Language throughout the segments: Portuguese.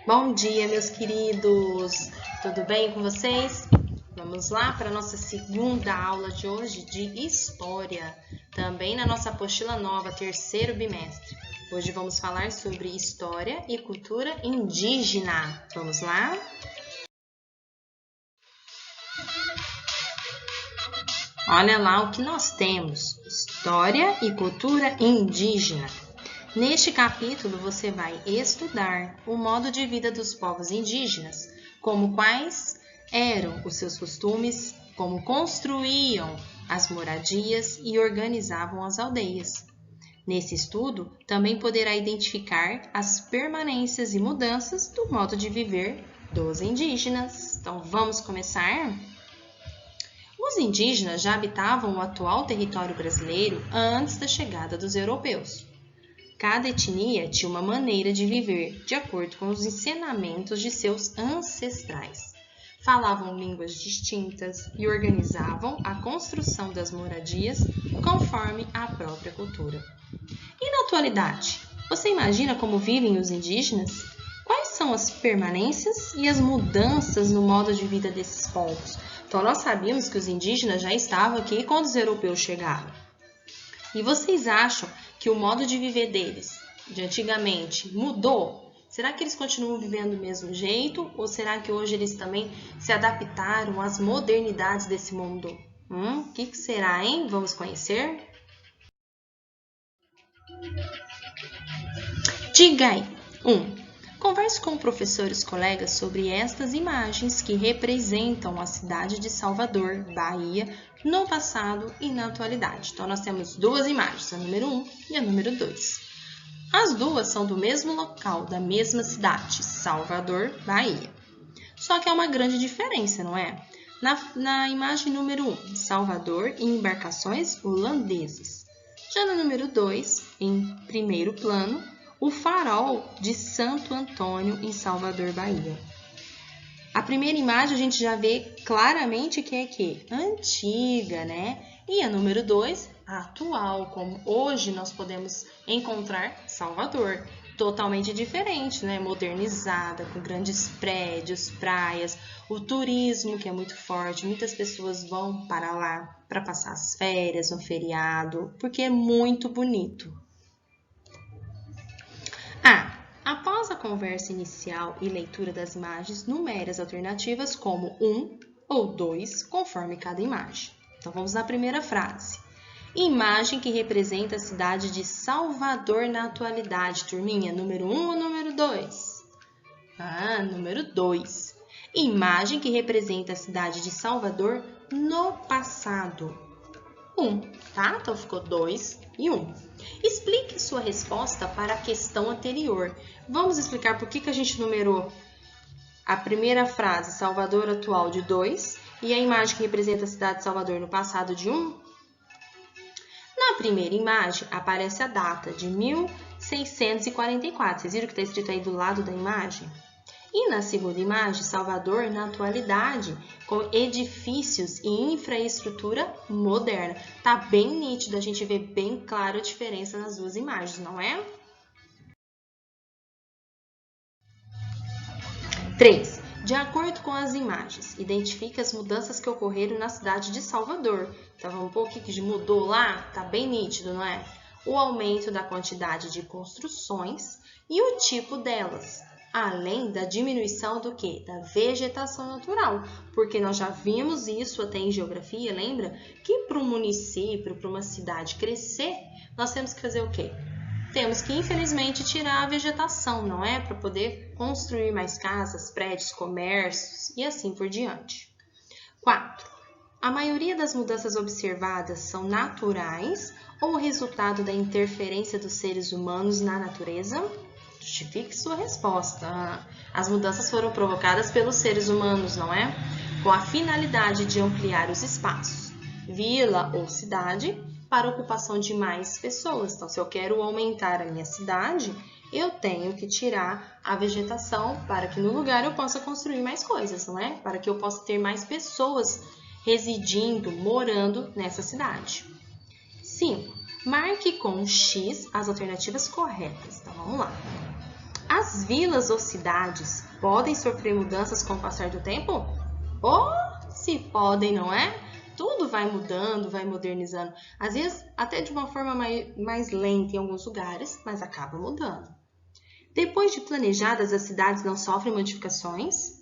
Bom dia, meus queridos! Tudo bem com vocês? Vamos lá para a nossa segunda aula de hoje de História, também na nossa apostila nova, terceiro bimestre. Hoje vamos falar sobre História e Cultura Indígena. Vamos lá? Olha lá o que nós temos, História e Cultura Indígena. Neste capítulo, você vai estudar o modo de vida dos povos indígenas, como quais eram os seus costumes, como construíam as moradias e organizavam as aldeias. Nesse estudo, também poderá identificar as permanências e mudanças do modo de viver dos indígenas. Então, vamos começar? Os indígenas já habitavam o atual território brasileiro antes da chegada dos europeus. Cada etnia tinha uma maneira de viver, de acordo com os ensinamentos de seus ancestrais. Falavam línguas distintas e organizavam a construção das moradias conforme a própria cultura. E na atualidade, você imagina como vivem os indígenas? Quais são as permanências e as mudanças no modo de vida desses povos? Então, nós sabíamos que os indígenas já estavam aqui quando os europeus chegaram. E vocês acham que o modo de viver deles, de antigamente, mudou? Será que eles continuam vivendo do mesmo jeito? Ou será que hoje eles também se adaptaram às modernidades desse mundo? O que será, hein? Vamos conhecer? Diga aí. 1. Converse com professores colegas sobre estas imagens que representam a cidade de Salvador, Bahia, no passado e na atualidade. Então, nós temos duas imagens, a número 1 e a número 2. As duas são do mesmo local, da mesma cidade, Salvador, Bahia. Só que há uma grande diferença, não é? Na imagem número 1, Salvador e embarcações holandesas. Já no número 2, em primeiro plano, o farol de Santo Antônio em Salvador, Bahia. A primeira imagem a gente já vê claramente que é antiga, né? E a número 2, a atual, como hoje nós podemos encontrar Salvador. Totalmente diferente, né? Modernizada, com grandes prédios, praias, o turismo que é muito forte. Muitas pessoas vão para lá para passar as férias, um feriado, porque é muito bonito. Após a conversa inicial e leitura das imagens, numere as alternativas como 1 ou 2, conforme cada imagem. Então, vamos na primeira frase. Imagem que representa a cidade de Salvador na atualidade. Turminha, número 1 ou número 2? Número 2. Imagem que representa a cidade de Salvador no passado. 1, tá? Então, ficou 2 e 1. Explique sua resposta para a questão anterior. Vamos explicar por que a gente numerou a primeira frase, Salvador atual, de 2, e a imagem que representa a cidade de Salvador no passado, de 1? Na primeira imagem, aparece a data de 1644. Vocês viram que está escrito aí do lado da imagem? E na segunda imagem, Salvador na atualidade, com edifícios e infraestrutura moderna. Tá bem nítido, a gente vê bem claro a diferença nas duas imagens, não é? 3. De acordo com as imagens, identifique as mudanças que ocorreram na cidade de Salvador. Então, vamos pôr o que mudou lá? Tá bem nítido, não é? O aumento da quantidade de construções e o tipo delas. Além da diminuição do quê? Da vegetação natural, porque nós já vimos isso até em geografia, lembra? Que para um município, para uma cidade crescer, nós temos que fazer o quê? Temos que, infelizmente, tirar a vegetação, não é? Para poder construir mais casas, prédios, comércios e assim por diante. 4. A maioria das mudanças observadas são naturais ou resultado da interferência dos seres humanos na natureza? Justifique sua resposta. As mudanças foram provocadas pelos seres humanos, não é? Com a finalidade de ampliar os espaços, vila ou cidade, para a ocupação de mais pessoas. Então, se eu quero aumentar a minha cidade, eu tenho que tirar a vegetação para que no lugar eu possa construir mais coisas, não é? Para que eu possa ter mais pessoas residindo, morando nessa cidade. 5. Marque com X as alternativas corretas. Então, vamos lá. As As vilas ou cidades podem sofrer mudanças com o passar do tempo? Oh, se podem, não é? Tudo vai mudando, vai modernizando. Às vezes, até de uma forma mais lenta em alguns lugares, mas acaba mudando. Depois de planejadas, as cidades não sofrem modificações?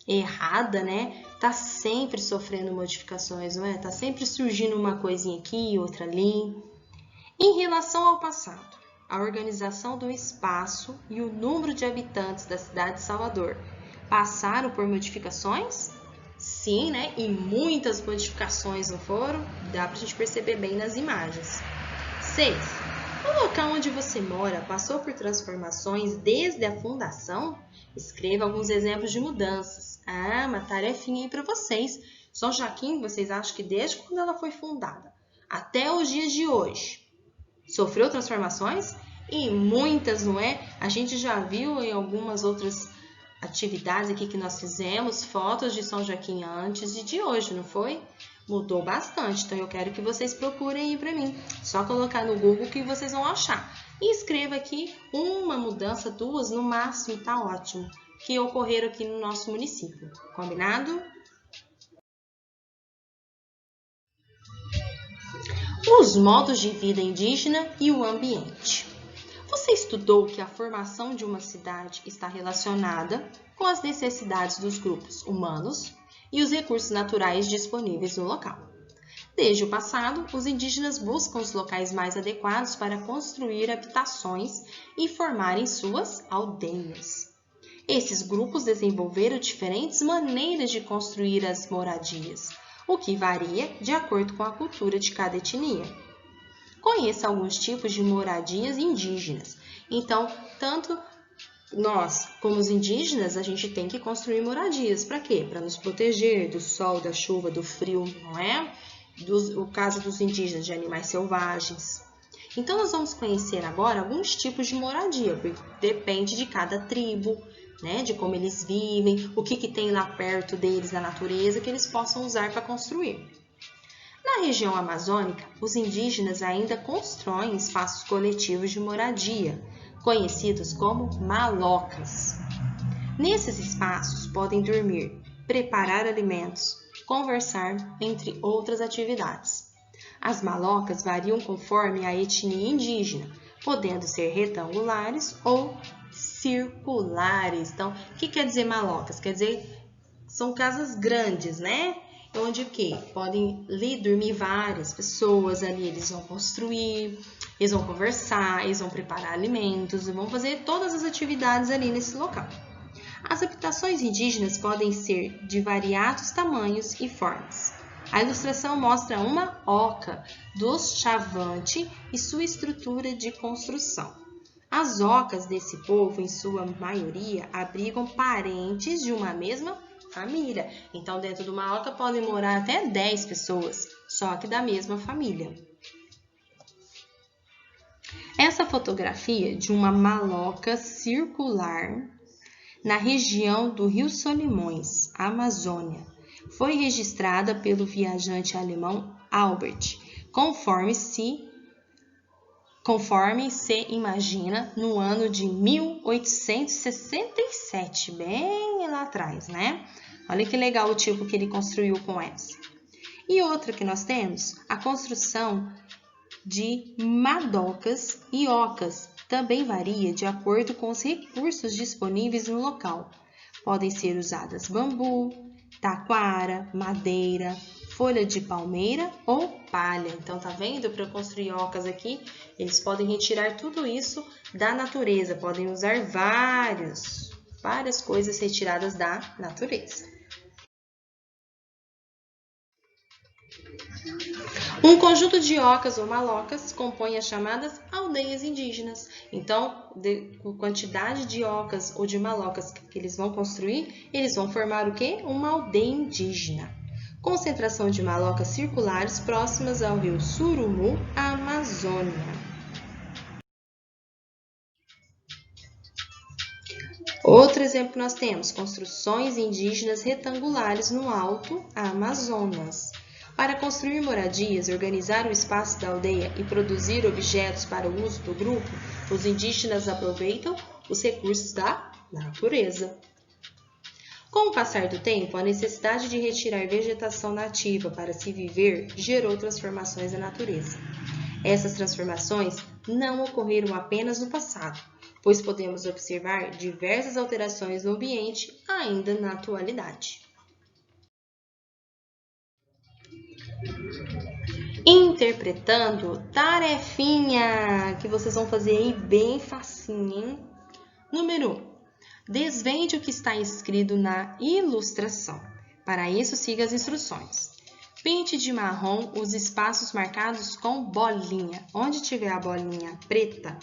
Errada, né? Tá sempre sofrendo modificações, não é? Tá sempre surgindo uma coisinha aqui, outra ali. Em relação ao passado, a organização do espaço e o número de habitantes da cidade de Salvador passaram por modificações? Sim, né? E muitas modificações, não foram? Dá pra gente perceber bem nas imagens. 6. O local onde você mora passou por transformações desde a fundação? Escreva alguns exemplos de mudanças. Uma tarefinha aí para vocês. São Joaquim, vocês acham que desde quando ela foi fundada até os dias de hoje, sofreu transformações? E muitas, não é? A gente já viu em algumas outras atividades aqui que nós fizemos, fotos de São Joaquim antes e de hoje, não foi? Mudou bastante, então eu quero que vocês procurem aí para mim. Só colocar no Google que vocês vão achar. E escreva aqui uma mudança, 2 no máximo, tá ótimo, que ocorreram aqui no nosso município. Combinado? Os modos de vida indígena e o ambiente. Você estudou que a formação de uma cidade está relacionada com as necessidades dos grupos humanos e os recursos naturais disponíveis no local. Desde o passado, os indígenas buscam os locais mais adequados para construir habitações e formarem suas aldeias. Esses grupos desenvolveram diferentes maneiras de construir as moradias, o que varia de acordo com a cultura de cada etnia. Conheça alguns tipos de moradias indígenas. Então, tanto nós, como os indígenas, a gente tem que construir moradias. Para quê? Para nos proteger do sol, da chuva, do frio, não é? O caso dos indígenas, de animais selvagens. Então, nós vamos conhecer agora alguns tipos de moradia, porque depende de cada tribo, né? De como eles vivem, o que tem lá perto deles na natureza que eles possam usar para construir. Na região amazônica, os indígenas ainda constroem espaços coletivos de moradia, conhecidos como malocas. Nesses espaços podem dormir, preparar alimentos, conversar, entre outras atividades. As malocas variam conforme a etnia indígena, podendo ser retangulares ou circulares. Então, o que quer dizer malocas? Quer dizer, são casas grandes, né? Onde o quê? Podem ali dormir várias pessoas ali, eles vão construir, eles vão conversar, eles vão preparar alimentos, vão fazer todas as atividades ali nesse local. As habitações indígenas podem ser de variados tamanhos e formas. A ilustração mostra uma oca dos Chavante e sua estrutura de construção. As ocas desse povo, em sua maioria, abrigam parentes de uma mesma família. Então, dentro de uma oca podem morar até 10 pessoas, só que da mesma família. Essa fotografia de uma maloca circular na região do Rio Solimões, Amazônia, foi registrada pelo viajante alemão Albert, conforme se imagina, no ano de 1867, bem lá atrás, né? Olha que legal o tipo que ele construiu com essa. E outra que nós temos, a construção de madocas e ocas, também varia de acordo com os recursos disponíveis no local. Podem ser usadas bambu, taquara, madeira, folha de palmeira ou palha. Então, tá vendo? Para construir ocas aqui, eles podem retirar tudo isso da natureza. Podem usar várias coisas retiradas da natureza. Um conjunto de ocas ou malocas compõe as chamadas aldeias indígenas. Então, com quantidade de ocas ou de malocas que eles vão construir, eles vão formar o quê? Uma aldeia indígena. Concentração de malocas circulares próximas ao rio Surumu, Amazônia. Outro exemplo nós temos construções indígenas retangulares no Alto Amazonas. Para construir moradias, organizar o espaço da aldeia e produzir objetos para o uso do grupo, os indígenas aproveitam os recursos da natureza. Com o passar do tempo, a necessidade de retirar vegetação nativa para se viver gerou transformações na natureza. Essas transformações não ocorreram apenas no passado, pois podemos observar diversas alterações no ambiente ainda na atualidade. Interpretando tarefinha, que vocês vão fazer aí bem facinho, hein? Número 1. Desvende o que está escrito na ilustração. Para isso, siga as instruções. Pinte de marrom os espaços marcados com bolinha. Onde tiver a bolinha preta,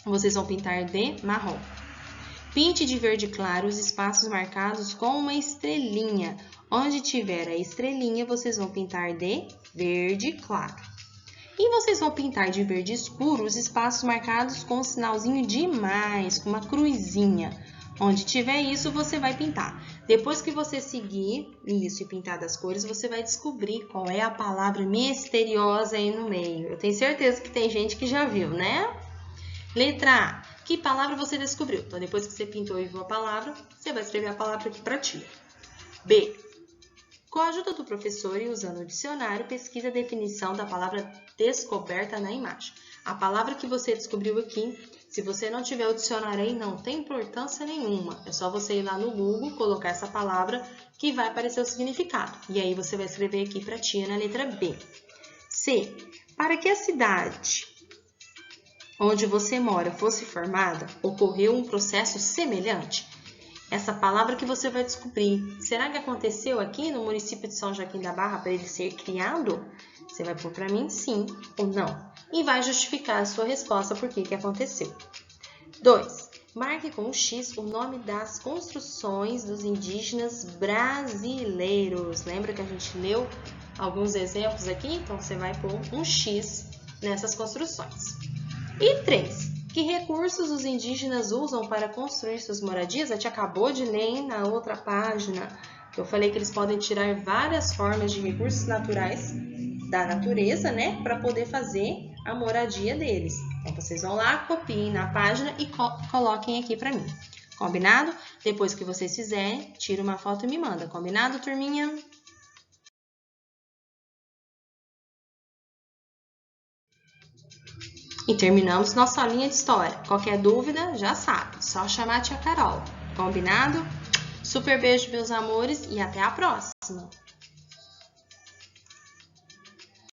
vocês vão pintar de marrom. Pinte de verde claro os espaços marcados com uma estrelinha. Onde tiver a estrelinha, vocês vão pintar de verde claro. E vocês vão pintar de verde escuro os espaços marcados com um sinalzinho de mais, com uma cruzinha. Onde tiver isso, você vai pintar. Depois que você seguir isso e pintar das cores, você vai descobrir qual é a palavra misteriosa aí no meio. Eu tenho certeza que tem gente que já viu, né? Letra A. Que palavra você descobriu? Então, depois que você pintou e viu a palavra, você vai escrever a palavra aqui para tia. B. Com a ajuda do professor e usando o dicionário, pesquisa a definição da palavra descoberta na imagem. A palavra que você descobriu aqui, se você não tiver o dicionário aí, não tem importância nenhuma. É só você ir lá no Google, colocar essa palavra que vai aparecer o significado. E aí você vai escrever aqui para a tia na letra B. C. Para que a cidade onde você mora fosse formada, ocorreu um processo semelhante? Essa palavra que você vai descobrir, será que aconteceu aqui no município de São Joaquim da Barra para ele ser criado? Você vai pôr para mim sim ou não. E vai justificar a sua resposta por que aconteceu. 2. Marque com um X o nome das construções dos indígenas brasileiros. Lembra que a gente leu alguns exemplos aqui? Então, você vai pôr um X nessas construções. E 3. Que recursos os indígenas usam para construir suas moradias? A gente acabou de ler na outra página. Eu falei que eles podem tirar várias formas de recursos naturais da natureza, né? Para poder fazer a moradia deles. Então, vocês vão lá, copiem na página e coloquem aqui para mim. Combinado? Depois que vocês fizerem, tira uma foto e me manda. Combinado, turminha? E terminamos nossa aulinha de história. Qualquer dúvida, já sabe, só chamar a tia Carol. Combinado? Super beijo, meus amores, e até a próxima!